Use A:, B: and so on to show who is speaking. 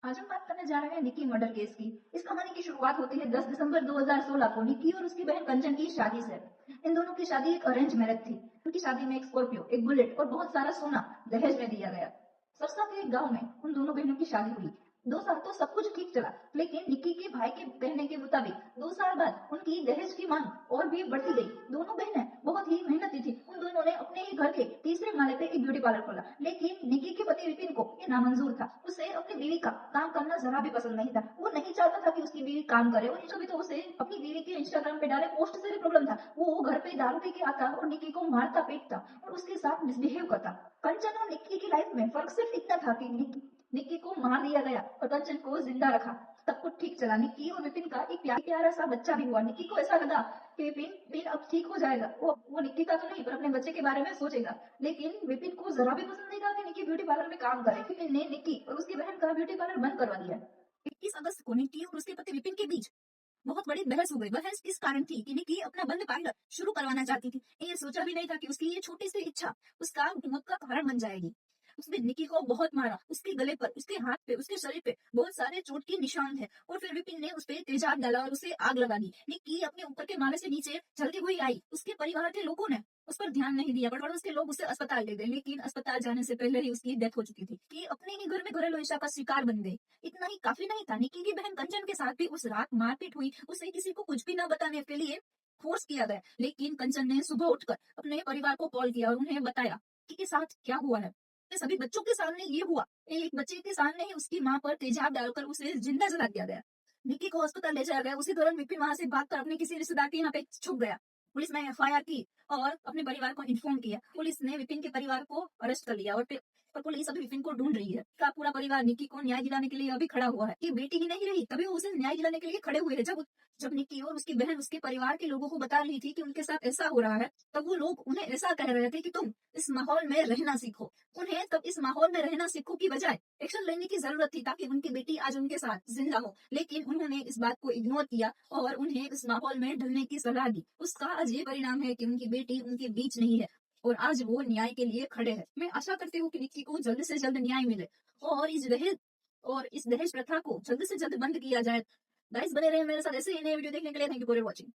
A: आज हम बात करने जा रहे हैं निक्की मर्डर केस की। इस कहानी की शुरुआत होती है 10 दिसंबर 2016 को निक्की और उसकी बहन कंचन की शादी से। इन दोनों की शादी एक अरेंज मैरिज थी। उनकी शादी में एक स्कॉर्पियो, एक बुलेट और बहुत सारा सोना दहेज में दिया गया। सरसा के एक गांव में उन दोनों बहनों की शादी हुई। 2 साल तो सब कुछ ठीक चला, लेकिन निक्की के भाई के कहने के मुताबिक 2 साल बाद उनकी दहेज की मांग और भी बढ़ती गई। दोनों बहनें बहुत ही मेहनती थी। उन दोनों ने अपने ही घर के तीसरे माले पे एक ब्यूटी पार्लर खोला, लेकिन निक्की के पति विपिन को ये नामंजूर था। उसे अपनी बीवी का काम करना जरा भी पसंद नहीं था। वो नहीं चाहता था कि उसकी बीवी काम करे, और कभी तो उसे अपनी बीवी के इंस्टाग्राम पे डाले पोस्ट से भी प्रॉब्लम था। वो घर पे दारू पी के आता और निक्की को मारता पीटता और उसके साथ मिसबिहेव करता। कंचन और निक्की की लाइफ में फर्क सिर्फ इतना था कि निक्की को मार दिया गया और कंचन को जिंदा रखा। सब कुछ ठीक चला। निक्की और विपिन का एक प्यारा सा बच्चा भी हुआ। निक्की को ऐसा लगा कि विपिन अब ठीक हो जाएगा। वो निक्की का तो नहीं पर अपने बच्चे के बारे में सोचेगा। लेकिन विपिन को जरा भी पसंद नहीं था कि निक्की ब्यूटी पार्लर में काम करे। विपिन ने निक्की और उसकी बहन का ब्यूटी पार्लर बंद करवा दिया। 21 अगस्त को निक्की और उसके पति विपिन के बीच बहुत बड़ी बहस हो गई। बहस इस कारण थी कि निक्की अपना बंद पार्लर शुरू करवाना चाहती थी। ये सोचा भी नहीं था कि उसकी ये छोटी सी इच्छा उसका मौत का कारण बन जाएगी। उसने निक्की को बहुत मारा। उसके गले पर, उसके हाथ पे, उसके शरीर पे बहुत सारे चोट के निशान थे। और फिर विपिन ने उस पे तेजाब डाला और उसे आग लगा दी। निक्की अपने ऊपर के माले से नीचे चलती हुई आई। उसके परिवार के लोगों ने उस पर ध्यान नहीं दिया। बड़बड़ उसके लोग उसे अस्पताल ले गए, लेकिन अस्पताल जाने से पहले ही उसकी डेथ हो चुकी थी कि अपने ही घर में घरेलू हिंसा का शिकार बन गई। इतना ही काफी नहीं था, निक्की की बहन कंचन के साथ भी उस रात मारपीट हुई। उसे किसी को कुछ भी न बताने के लिए फोर्स किया गया, लेकिन कंचन ने सुबह उठकर अपने परिवार को कॉल किया और उन्हें बताया कि के साथ क्या हुआ है। सभी बच्चों के सामने ये हुआ। एक बच्चे के सामने ही उसकी माँ पर तेजाब डालकर उसे जिंदा जला दिया गया। निक्की को अस्पताल ले जाया गया। उसी दौरान विपिन वहां से भागकर अपने किसी रिश्तेदार के यहाँ पे छुप गया। पुलिस ने एफआईआर की और अपने परिवार को इन्फॉर्म किया। पुलिस ने विपिन के परिवार को अरेस्ट कर लिया और पुलिस अभी विपिन को ढूंढ रही है। का पूरा परिवार निक्की को न्याय दिलाने के लिए अभी खड़ा हुआ है। कि बेटी ही नहीं रही, तभी वो उसे न्याय दिलाने के लिए खड़े हुए हैं। जब जब निक्की और उसकी बहन उसके परिवार के लोगों को बता रही थी कि उनके साथ ऐसा हो रहा है, तब वो लोग उन्हें ऐसा कह रहे थे कि तुम इस माहौल में रहना सीखो। उन्हें तब इस माहौल में रहना सीखो की बजाय एक्शन लेने की जरूरत थी ताकि उनकी बेटी आज उनके साथ जिंदा हो। लेकिन उन्होंने इस बात को इग्नोर किया और उन्हें इस माहौल में ढलने की सलाह दी। उसका आज ये परिणाम है कि उनकी बेटी उनके बीच नहीं है और आज वो न्याय के लिए खड़े हैं। मैं आशा करती हूँ कि निक्की को जल्द से जल्द न्याय मिले और इस दहेज प्रथा को जल्द से जल्द बंद किया जाए। गाइस, बने रहे मेरे साथ ऐसे ही नए वीडियो देखने के लिए। Thank you for watching.